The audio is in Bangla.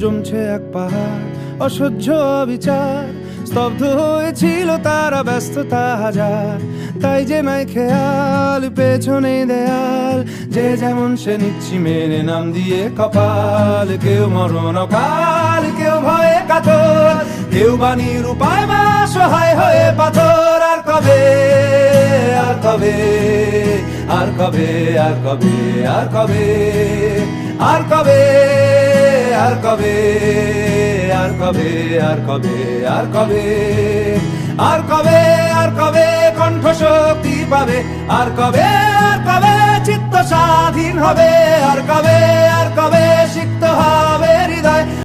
জমছে এক পাহাড় অসহ্য বিচার, স্তব্ধ হয়েছিল তারা ব্যস্ততা হাজার। তাই যে নাই খেয়াল পেছনে দেয়াল, যে যেমন সে নিচ্ছি মেনে নাম দিয়ে কপাল। কেউ মরণ অকাল, কেউ ভয়ে কাতর, কেউ বাণীর উপায় বা সহায় হয়ে পাথর। আর কবে, আর কবে, আর কবে, আর কবে, আর কবে, আর কবে, আর কবে, আর কবে, আর কবে, আর কবে, আর কবে, আর কবে কণ্ঠ শক্তি পাবে, আর কবে, আর কবে চিত্ত স্বাধীন হবে, আর কবে, আর কবে